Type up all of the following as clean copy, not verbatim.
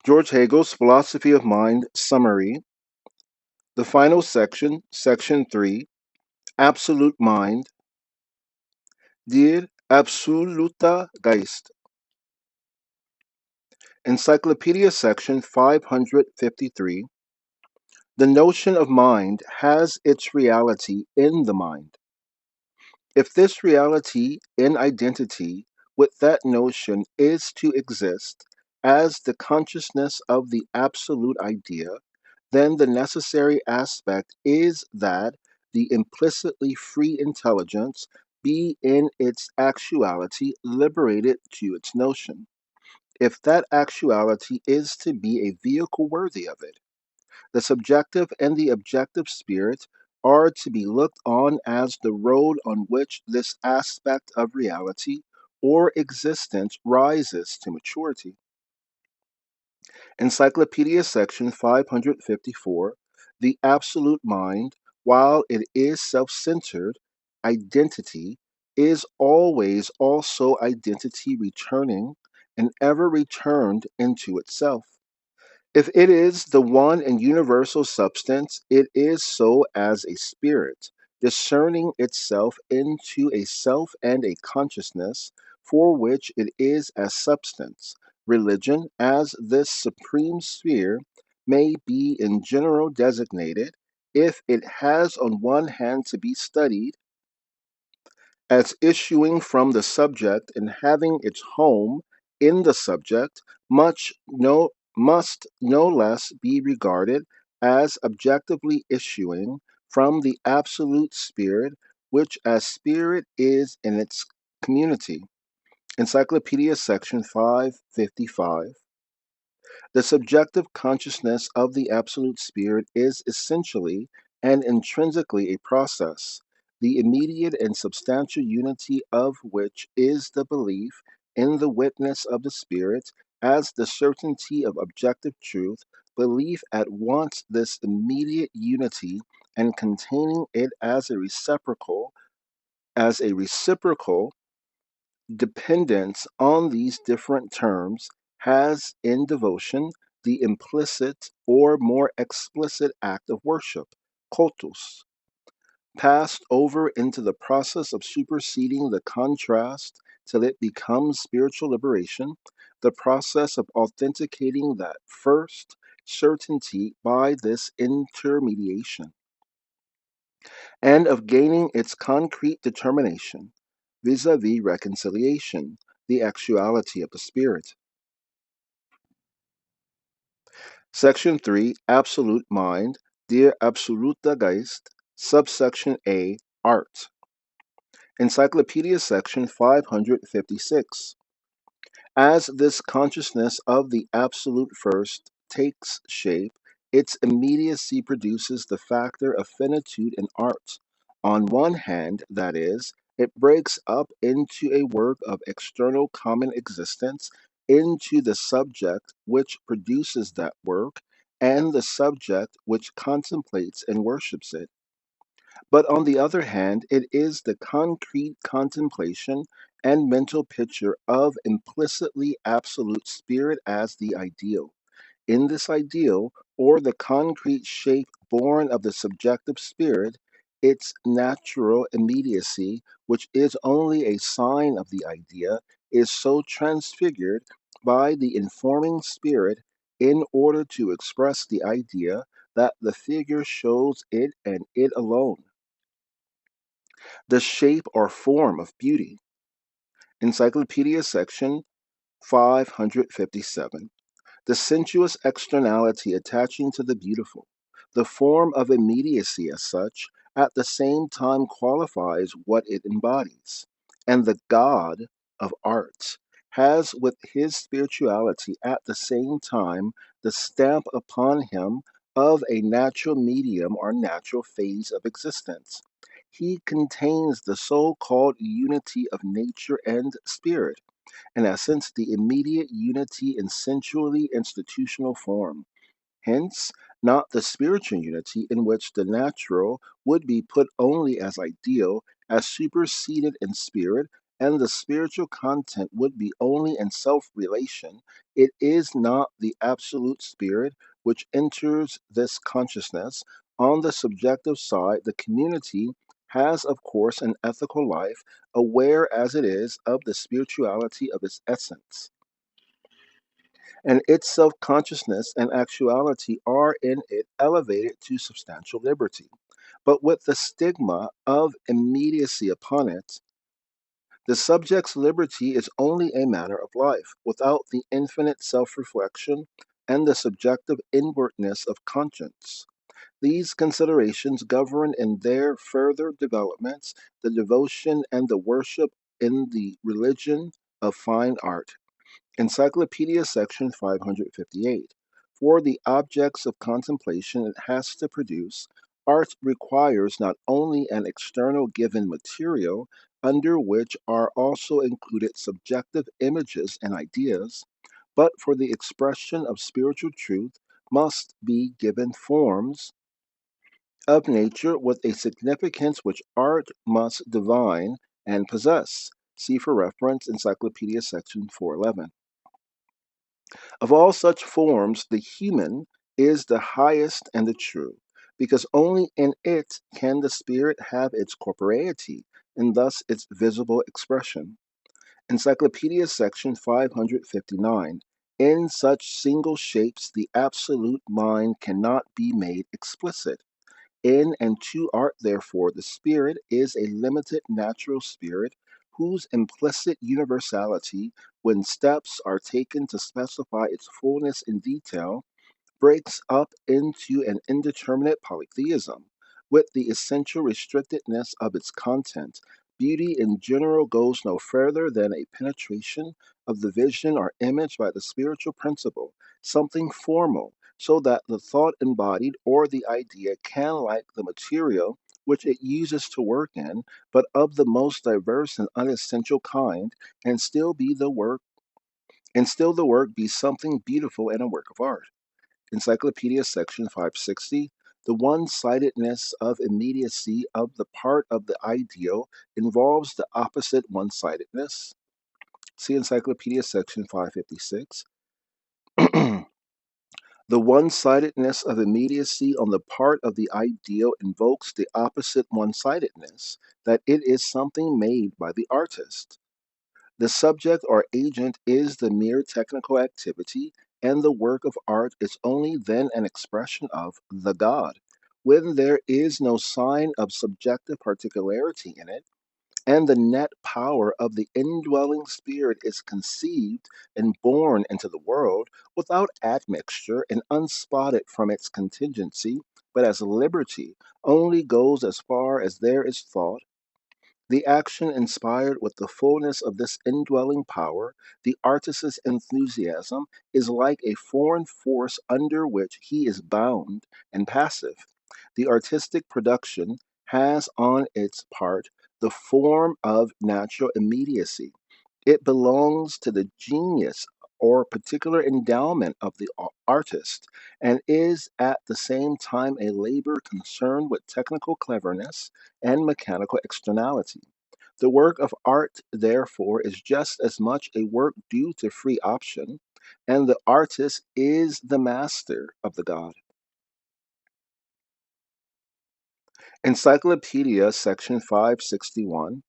George Hegel's Philosophy of Mind Summary, the final section, Section 3, Absolute Mind, Der absolute Geist. Encyclopedia section 553. The notion of mind has its reality in the mind. If this reality in identity with that notion is to exist as the consciousness of the absolute idea, then the necessary aspect is that the implicitly free intelligence be in its actuality liberated to its notion, if that actuality is to be a vehicle worthy of it. The subjective and the objective spirit are to be looked on as the road on which this aspect of reality or existence rises to maturity. Encyclopedia section 554. The absolute mind, while it is self centered, identity is always also identity returning and ever returned into itself. If it is the one and universal substance, it is so as a spirit, discerning itself into a self and a consciousness for which it is as substance. Religion, as this supreme sphere, may be in general designated, if it has on one hand to be studied as issuing from the subject and having its home in the subject, must no less be regarded as objectively issuing from the absolute spirit, which as spirit is in its community. Encyclopedia section 555. The subjective consciousness of the Absolute Spirit is essentially and intrinsically a process, the immediate and substantial unity of which is the belief in the witness of the Spirit as the certainty of objective truth, belief at once this immediate unity and containing it as a reciprocal dependence on these different terms has in devotion the implicit or more explicit act of worship, cultus, passed over into the process of superseding the contrast till it becomes spiritual liberation, the process of authenticating that first certainty by this intermediation, and of gaining its concrete determination vis-a-vis reconciliation, the actuality of the spirit. Section 3, Absolute Mind, Der absolute Geist, subsection A, Art. Encyclopedia section 556. As this consciousness of the Absolute First takes shape, its immediacy produces the factor of finitude in art. On one hand, that is, it breaks up into a work of external common existence, into the subject which produces that work, and the subject which contemplates and worships it. But on the other hand, it is the concrete contemplation and mental picture of implicitly absolute spirit as the ideal. In this ideal, or the concrete shape born of the subjective spirit, its natural immediacy, which is only a sign of the idea, is so transfigured by the informing spirit in order to express the idea that the figure shows it and it alone the shape or form of beauty. Encyclopedia section 557. The sensuous externality attaching to the beautiful, the form of immediacy as such, at the same time qualifies what it embodies. And the God of art has with his spirituality at the same time the stamp upon him of a natural medium or natural phase of existence. He contains the so called unity of nature and spirit, in essence, the immediate unity in sensually institutional form. Hence, not the spiritual unity in which the natural would be put only as ideal, as superseded in spirit, and the spiritual content would be only in self relation, it is not the absolute spirit which enters this consciousness. On the subjective side, the community has, of course, an ethical life, aware as it is of the spirituality of its essence. And its self consciousness and actuality are in it elevated to substantial liberty. But with the stigma of immediacy upon it, the subject's liberty is only a matter of life, without the infinite self reflection and the subjective inwardness of conscience. These considerations govern in their further developments the devotion and the worship in the religion of fine art. Encyclopedia section 558. For the objects of contemplation it has to produce, art requires not only an external given material, under which are also included subjective images and ideas, but for the expression of spiritual truth must be given forms of nature with a significance which art must divine and possess. See for reference Encyclopedia section 411. Of all such forms, the human is the highest and the true, because only in it can the spirit have its corporeity, and thus its visible expression. Encyclopedia section 559. In such single shapes, the absolute mind cannot be made explicit. In and to art, therefore, the spirit is a limited natural spirit whose implicit universality, when steps are taken to specify its fullness in detail, breaks up into an indeterminate polytheism. With the essential restrictedness of its content, beauty in general goes no further than a penetration of the vision or image by the spiritual principle, something formal, so that the thought embodied or the idea can, like the material which it uses to work in, but of the most diverse and unessential kind, and still be the work and still the work be something beautiful and a work of art. Encyclopedia section 560. The one sidedness of immediacy of the part of the ideal involves the opposite one sidedness. See Encyclopedia section 556. The one sidedness of immediacy on the part of the ideal invokes the opposite one sidedness, that it is something made by the artist. The subject or agent is the mere technical activity, and the work of art is only then an expression of the God. When there is no sign of subjective particularity in it, and the net power of the indwelling spirit is conceived and born into the world without admixture and unspotted from its contingency, but as liberty, only goes as far as there is thought, the action inspired with the fullness of this indwelling power, the artist's enthusiasm, is like a foreign force under which he is bound and passive. The artistic production has on its part the form of natural immediacy. It belongs to the genius or particular endowment of the artist, and is at the same time a labor concerned with technical cleverness and mechanical externality. The work of art, therefore, is just as much a work due to free option, and the artist is the master of the God. Encyclopedia, section 561.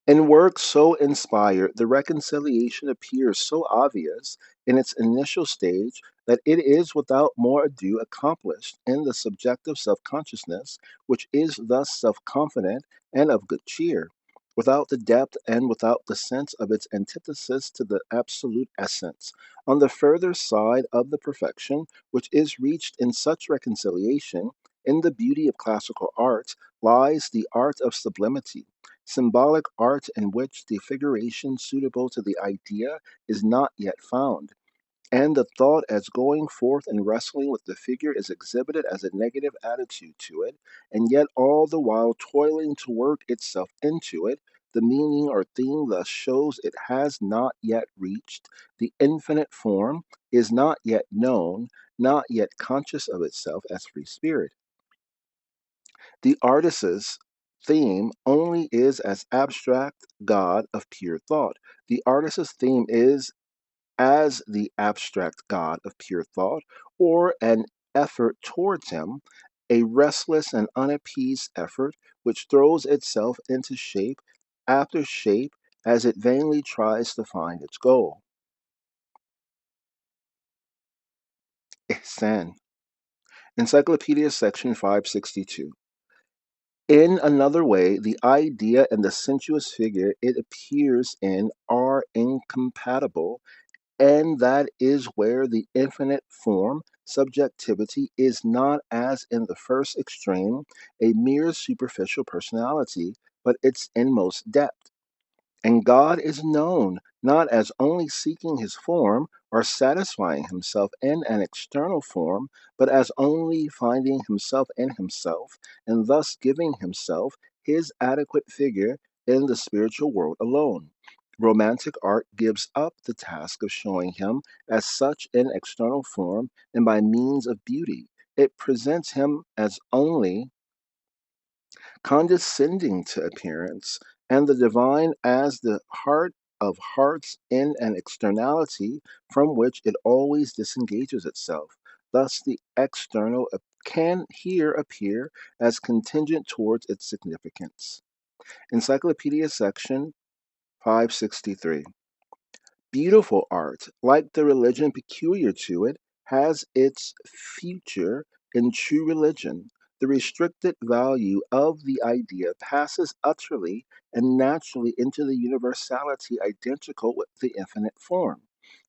In work so inspired, the reconciliation appears so obvious in its initial stage that it is without more ado accomplished in the subjective self consciousness, which is thus self confident and of good cheer, without the depth and without the sense of its antithesis to the absolute essence. On the further side of the perfection which is reached in such reconciliation, in the beauty of classical art, lies the art of sublimity, symbolic art in which the figuration suitable to the idea is not yet found, and the thought as going forth and wrestling with the figure is exhibited as a negative attitude to it, and yet all the while toiling to work itself into it. The meaning or theme thus shows it has not yet reached the infinite form, is not yet known, not yet conscious of itself as free spirit. The artists theme only is as abstract God of pure thought. The artist's theme is as the abstract God of pure thought, or an effort towards him, a restless and unappeased effort which throws itself into shape after shape as it vainly tries to find its goal. Ihsan. Encyclopedia section 562. In another way, the idea and the sensuous figure it appears in are incompatible, and that is where the infinite form, subjectivity, is not, as in the first extreme, a mere superficial personality, but its inmost depth. And God is known not as only seeking his form or satisfying himself in an external form, but as only finding himself in himself, and thus giving himself his adequate figure in the spiritual world alone. Romantic art gives up the task of showing him as such in external form and by means of beauty. It presents him as only condescending to appearance, and the divine as the heart of hearts in an externality from which it always disengages itself. Thus, the external can here appear as contingent towards its significance. Encyclopedia section 563. Beautiful art, like the religion peculiar to it, has its future in true religion. The restricted value of the idea passes utterly and naturally into the universality identical with the infinite form.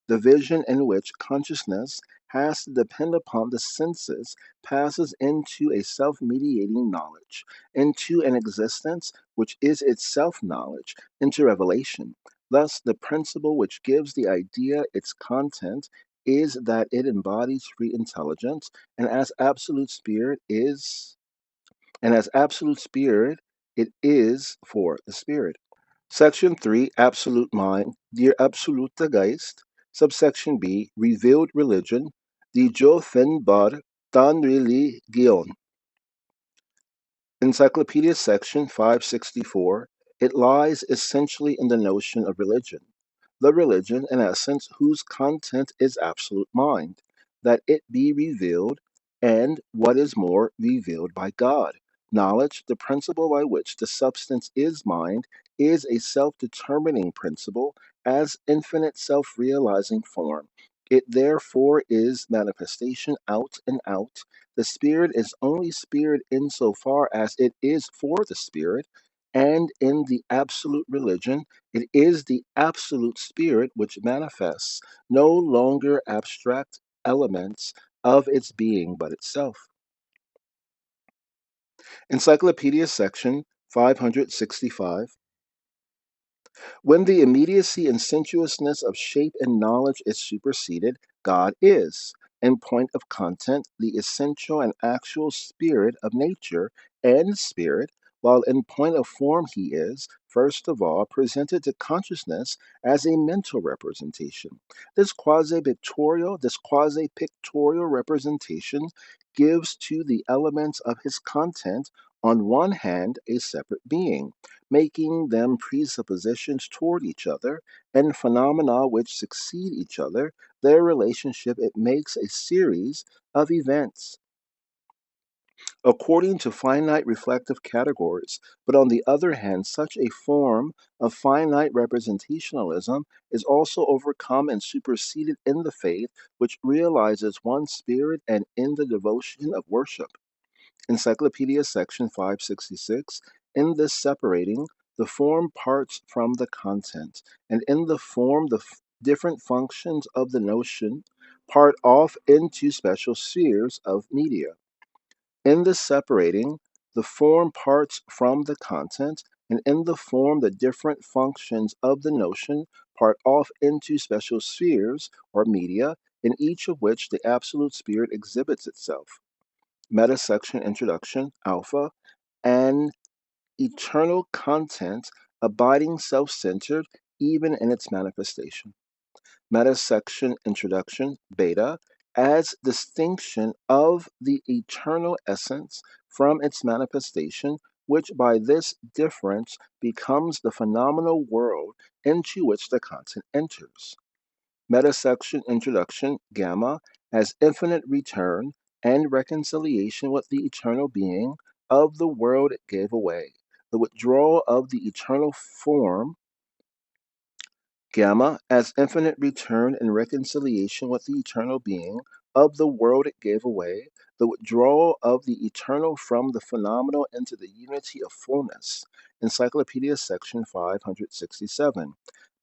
The vision in which consciousness has to depend upon the senses passes into a self mediating knowledge, into an existence which is itself knowledge, into revelation. Thus, the principle which gives the idea its content is that it embodies free intelligence, and as absolute spirit it is for the spirit. Section 3, Absolute Mind, Der absolute Geist. Subsection B, Revealed Religion, Die Offenbar dan Religion. Encyclopedia section 564. It lies essentially in the notion of religion. The religion, in essence, whose content is absolute mind, that it be revealed, and what is more, revealed by God. Knowledge, the principle by which the substance is mind, is a self determining principle as infinite self realizing form. It therefore is manifestation out and out. The spirit is only spirit insofar as it is for the spirit, and in the absolute religion, it is the absolute spirit which manifests no longer abstract elements of its being but itself. Encyclopedia section 565. When the immediacy and sensuousness of shape and knowledge is superseded, God is, in point of content, the essential and actual spirit of nature and spirit, while in point of form he is, first of all, presented to consciousness as a mental representation. This quasi-pictorial representation gives to the elements of his content, on one hand, a separate being, making them presuppositions toward each other, and phenomena which succeed each other, their relationship it makes a series of events according to finite reflective categories. But on the other hand, such a form of finite representationalism is also overcome and superseded in the faith which realizes one spirit and in the devotion of worship. Encyclopedia section 566. In this separating, the form parts from the content, and in the form, the different functions of the notion part off into special spheres of media. In the separating, the form parts from the content, and in the form, the different functions of the notion part off into special spheres or media, in each of which the Absolute Spirit exhibits itself. Meta section introduction, alpha, and eternal content, abiding self centered even in its manifestation. Meta section introduction, beta, as distinction of the eternal essence from its manifestation, which by this difference becomes the phenomenal world into which the content enters. Metasection Introduction Gamma as infinite return and reconciliation with the eternal being of the world it gave away, the withdrawal of the eternal form Gamma as infinite return and reconciliation with the eternal being of the world it gave away, the withdrawal of the eternal from the phenomenal into the unity of fullness. Encyclopedia section 567,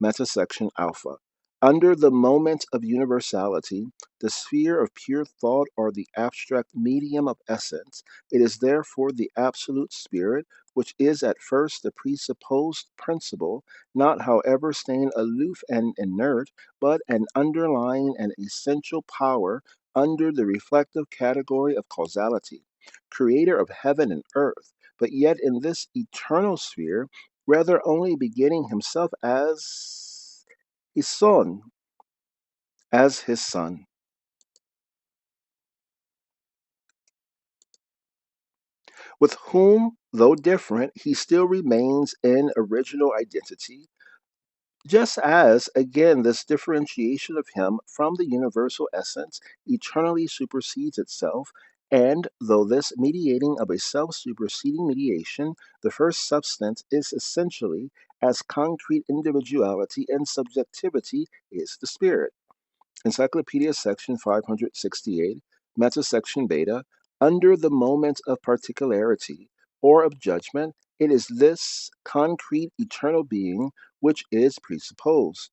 metasection alpha. Under the moment of universality, the sphere of pure thought or the abstract medium of essence, it is therefore the absolute spirit, which is at first the presupposed principle, not however staying aloof and inert, but an underlying and essential power under the reflective category of causality, creator of heaven and earth, but yet in this eternal sphere, rather only beginning himself his son, as his son. With whom, though different, he still remains in original identity, just as, again, this differentiation of him from the universal essence eternally supersedes itself, and though this mediating of a self superseding mediation, the first substance is essentially as concrete individuality and subjectivity is the spirit. Encyclopedia section 568, metasection beta, under the moment of particularity or of judgment, it is this concrete eternal being which is presupposed.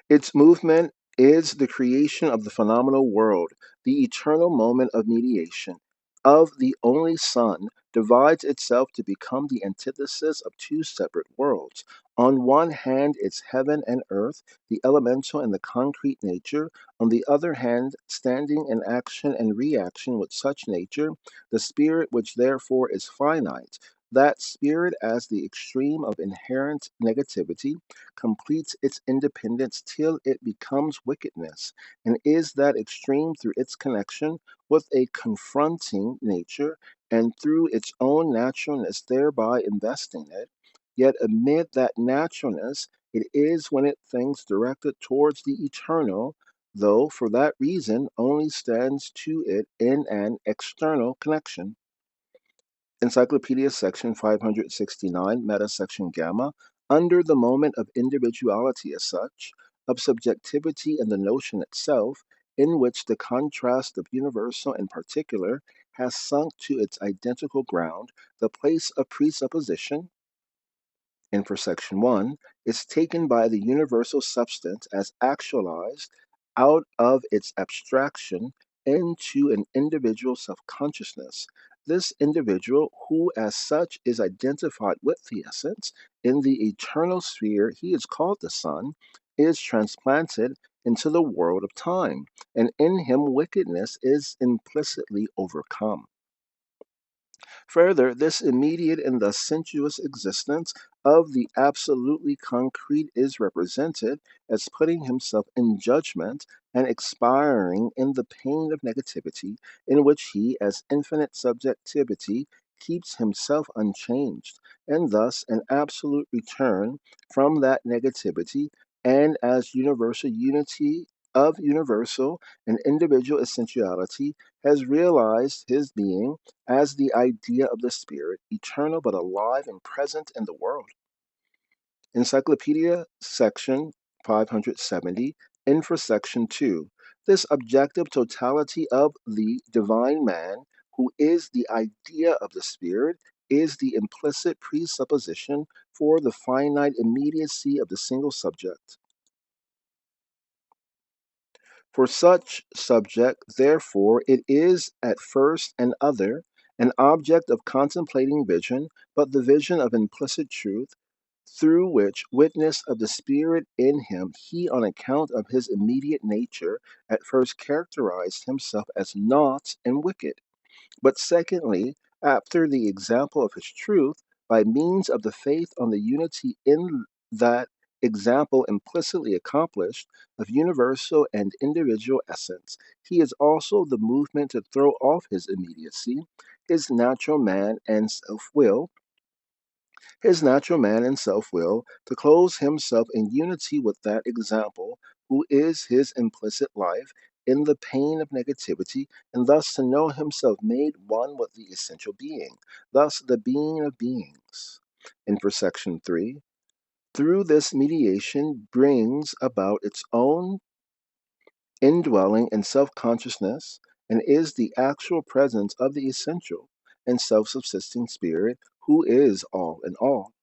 Its movement is the creation of the phenomenal world, the eternal moment of mediation, of the only Son, divides itself to become the antithesis of two separate worlds. On one hand, its heaven and earth, the elemental and the concrete nature; on the other hand, standing in action and reaction with such nature, the spirit which therefore is finite. That spirit, as the extreme of inherent negativity, completes its independence till it becomes wickedness, and is that extreme through its connection with a confronting nature, and through its own naturalness thereby investing it. Yet amid that naturalness, it is when it thinks directed towards the eternal, though for that reason only stands to it in an external connection. Encyclopedia section 569, metasection gamma, under the moment of individuality as such, of subjectivity in the notion itself, in which the contrast of universal and particular has sunk to its identical ground, the place of presupposition, and for section 1, is taken by the universal substance as actualized out of its abstraction into an individual self consciousness. This individual, who as such is identified with the essence, in the eternal sphere he is called the Son, is transplanted into the world of time, and in him wickedness is implicitly overcome. Further, this immediate and thus sensuous existence of the absolutely concrete is represented as putting himself in judgment and expiring in the pain of negativity, in which he, as infinite subjectivity, keeps himself unchanged, and thus an absolute return from that negativity, and as universal unity of universal and individual essentiality, has realized his being as the idea of the spirit, eternal but alive and present in the world. Encyclopedia section 570, infra section 2. This objective totality of the divine man, who is the idea of the spirit, is the implicit presupposition for the finite immediacy of the single subject. For such subject, therefore, it is at first an other, an object of contemplating vision, but the vision of implicit truth, through which witness of the Spirit in him, he, on account of his immediate nature, at first characterized himself as naught and wicked, but secondly, after the example of his truth, by means of the faith on the unity in that example implicitly accomplished of universal and individual essence. He is also the movement to throw off his immediacy, his natural man and self will, his natural man and self will, to clothe himself in unity with that example, who is his implicit life, in the pain of negativity, and thus to know himself made one with the essential being, thus the being of beings. And for section 3, through this mediation brings about its own indwelling in self consciousness and is the actual presence of the essential and self subsisting spirit who is all in all.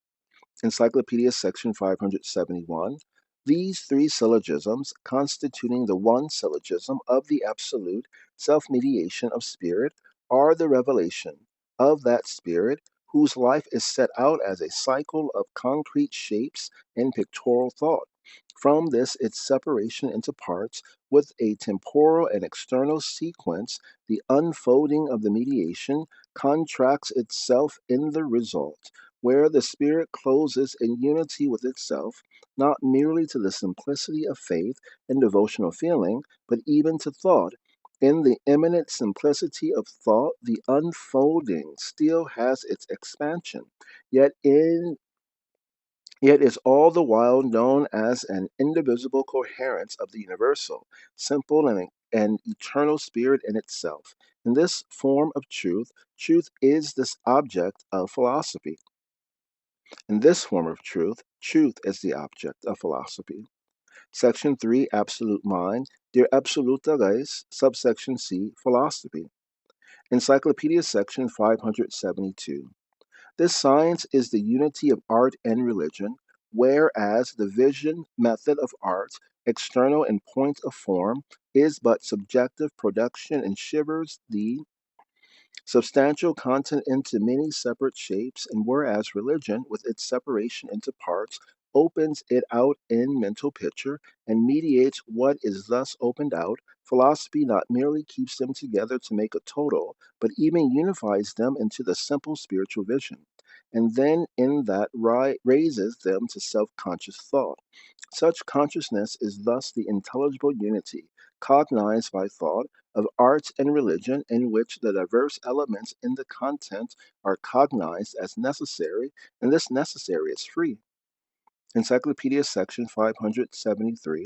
Encyclopedia section 571. These three syllogisms, constituting the one syllogism of the absolute self mediation of spirit, are the revelation of that spirit whose life is set out as a cycle of concrete shapes and pictorial thought. From this, its separation into parts with a temporal and external sequence, the unfolding of the mediation contracts itself in the result, where the spirit closes in unity with itself, not merely to the simplicity of faith and devotional feeling, but even to thought. In the immanent simplicity of thought, the unfolding still has its expansion, yet in yet is all the while known as an indivisible coherence of the universal, simple and eternal spirit in itself. In this form of truth, truth is this object of philosophy. In this form of truth, truth is the object of philosophy. Section 3, Absolute Mind, Der absolute Geist, subsection C, Philosophy. Encyclopedia section 572. This science is the unity of art and religion, whereas the vision method of art, external in point of form, is but subjective production and shivers the substantial content into many separate shapes, and whereas religion, with its separation into parts, opens it out in mental picture and mediates what is thus opened out, philosophy not merely keeps them together to make a total, but even unifies them into the simple spiritual vision, and then in that raises them to self conscious thought. Such consciousness is thus the intelligible unity, cognized by thought, of arts and religion, in which the diverse elements in the content are cognized as necessary, and this necessary is free. Encyclopedia section 573.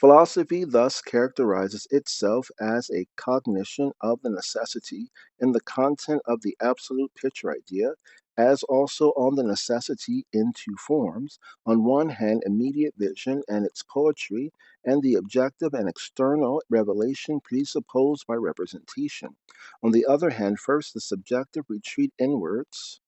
Philosophy thus characterizes itself as a cognition of the necessity in the content of the absolute picture idea, as also on the necessity in two forms: on one hand, immediate vision and its poetry, and the objective and external revelation presupposed by representation; on the other hand, first the subjective retreat inwards,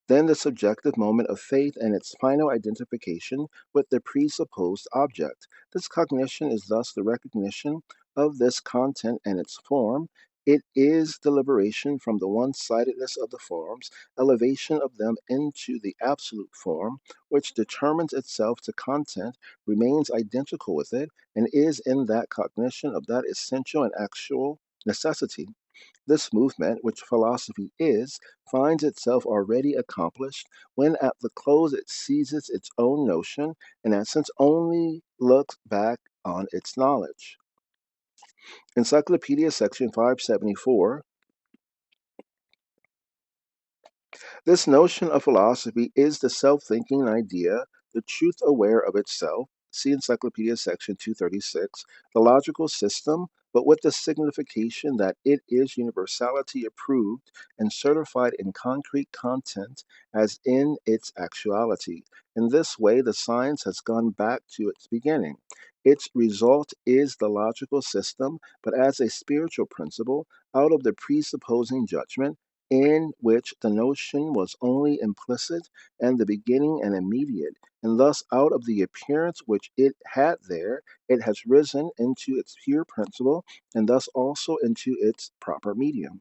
then the subjective moment of faith and its final identification with the presupposed object. This cognition is thus the recognition of this content and its form. It is the liberation from the one sidedness of the forms, elevation of them into the absolute form, which determines itself to content, remains identical with it, and is in that cognition of that essential and actual necessity. This movement, which philosophy is, finds itself already accomplished when at the close it seizes its own notion and in essence only looks back on its knowledge. Encyclopedia section 574. This notion of philosophy is the self thinking idea, the truth aware of itself. See Encyclopedia section 236, the logical system, but with the signification that it is universality approved and certified in concrete content as in its actuality. In this way, the science has gone back to its beginning. Its result is the logical system, but as a spiritual principle, out of the presupposing judgment in which the notion was only implicit and the beginning and immediate, and thus out of the appearance which it had there, it has risen into its pure principle, and thus also into its proper medium.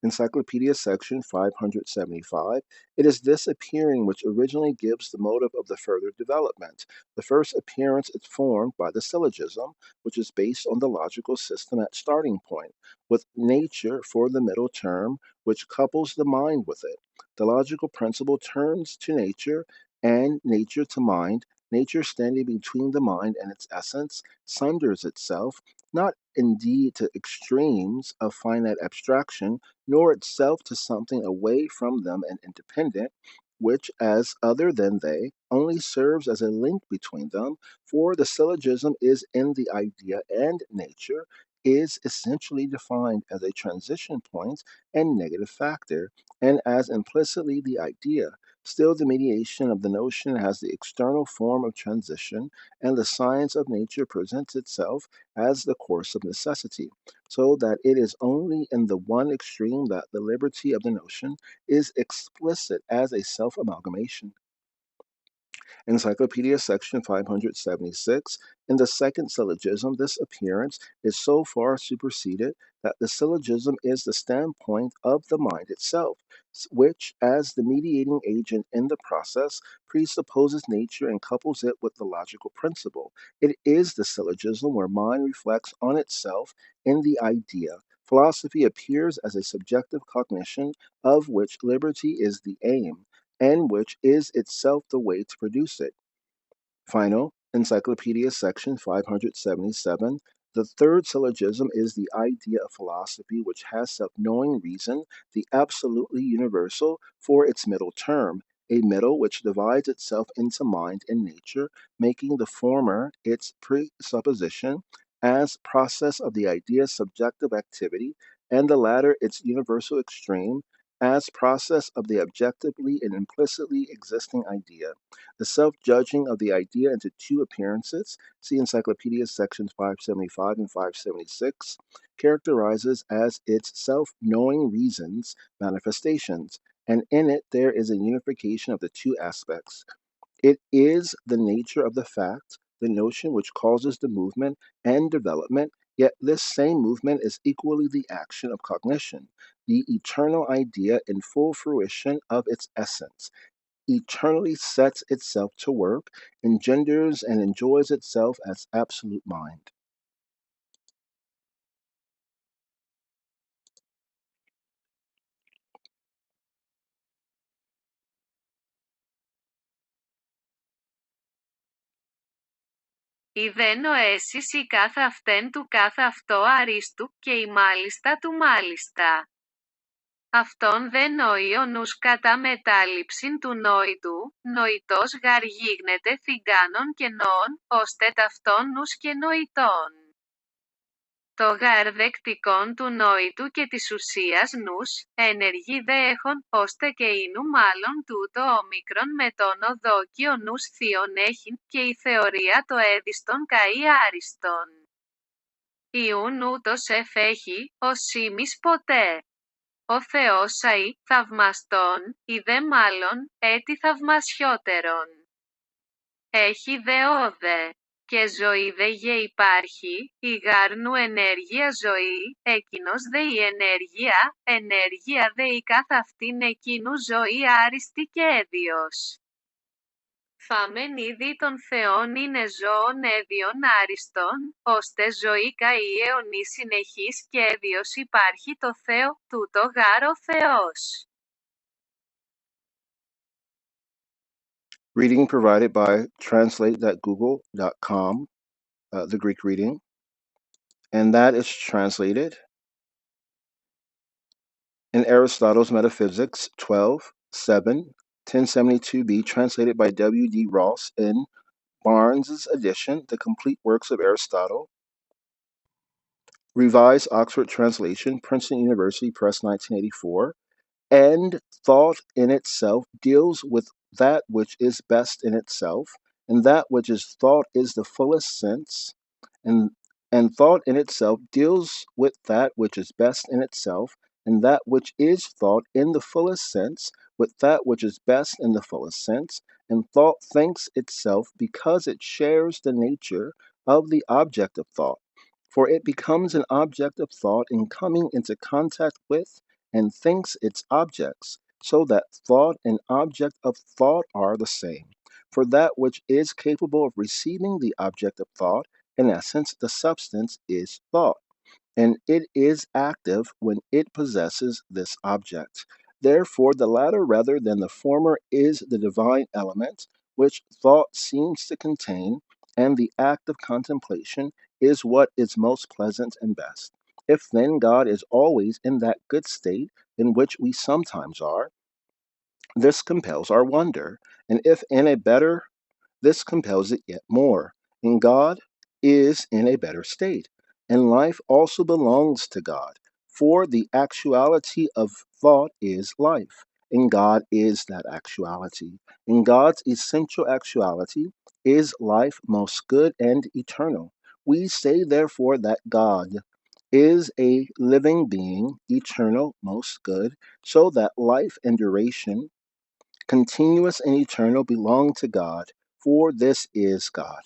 Encyclopedia section 575. It is this appearing which originally gives the motive of the further development. The first appearance is formed by the syllogism, which is based on the logical system at starting point, with nature for the middle term, which couples the mind with it. The logical principle turns to nature and nature to mind, nature standing between the mind and its essence, sunders itself, not indeed to extremes of finite abstraction, nor itself to something away from them and independent, which, as other than they, only serves as a link between them, for the syllogism is in the idea, and nature is essentially defined as a transition point and negative factor, and as implicitly the idea. Still, the mediation of the notion has the external form of transition, and the science of nature presents itself as the course of necessity, so that it is only in the one extreme that the liberty of the notion is explicit as a self amalgamation. Encyclopedia section 576. In the second syllogism, this appearance is so far superseded that the syllogism is the standpoint of the mind itself, which, as the mediating agent in the process, presupposes nature and couples it with the logical principle. It is the syllogism where mind reflects on itself in the idea. Philosophy appears as a subjective cognition of which liberty is the aim, and which is itself the way to produce it. Final, Encyclopedia section 577. The third syllogism is the idea of philosophy, which has self knowing reason, the absolutely universal, for its middle term, a middle which divides itself into mind and nature, making the former its presupposition as process of the idea's subjective activity, and the latter its universal extreme as process of the objectively and implicitly existing idea. The self-judging of the idea into two appearances, see Encyclopedia sections 575 and 576, characterizes as its self-knowing reasons manifestations, and in it there is a unification of the two aspects. It is the nature of the fact, the notion which causes the movement and development, yet this same movement is equally the action of cognition, the eternal idea in full fruition of its essence eternally sets itself to work, engenders and enjoys itself as absolute mind. Ιδέν ο έσης η κάθε αυτέν του κάθε αυτό αρίστου και η μάλιστα του μάλιστα. Αυτόν δε νόει ο νους κατά μετάληψην του νόητου, νοητός γαρ γίγνεται θυγκάνων και νόων, ώστε ταυτόν νους και νοητών. Το γαρ δεκτικόν του νόητου και της ουσίας νους, ενεργεί δε έχων, ώστε και ίνου μάλλον τούτο όμικρον με τον οδόκιο νους θείον έχειν, και η θεωρία το έδιστον καεί άριστον. Ιούν ούτως εφέχει, ως σήμης ποτέ. Ο Θεός αεί, θαυμαστόν, ή δε μάλλον, έτι θαυμασιότερον. Έχει δε όδε. Και ζωή δε γε υπάρχει, η γάρνου ενέργεια ζωή, εκείνος δε η ενέργεια δε η καθ' αυτήν εκείνου ζωή άριστη και έδιος. Φάμεν ήδη των Θεών είναι ζώων έδιον άριστον, ώστε ζωή καεί αιωνή συνεχής και έδιος υπάρχει το Θεό, τούτο γάρ ο Θεός. Reading provided by translate.google.com, the Greek reading, and that is translated in Aristotle's Metaphysics 12:7, 1072b, translated by W.D. Ross in Barnes's edition, The Complete Works of Aristotle, Revised Oxford Translation, Princeton University Press, 1984. And thought in itself deals with that which is best in itself, and that which is thought is the fullest sense, and thought in itself deals with that which is best in itself, and that which is thought in the fullest sense with that which is best in the fullest sense, and thought thinks itself because it shares the nature of the object of thought, for it becomes an object of thought in coming into contact with and thinks its objects, so that thought and object of thought are the same. For that which is capable of receiving the object of thought, in essence, the substance is thought, and it is active when it possesses this object. Therefore, the latter rather than the former is the divine element, which thought seems to contain, and the act of contemplation is what is most pleasant and best. If then God is always in that good state in which we sometimes are, this compels our wonder, and if in a better, this compels it yet more. And God is in a better state, and life also belongs to God, for the actuality of thought is life, and God is that actuality. And God's essential actuality is life most good and eternal. We say, therefore, that God is a living being, eternal, most good, so that life and duration, continuous and eternal, belong to God, for this is God.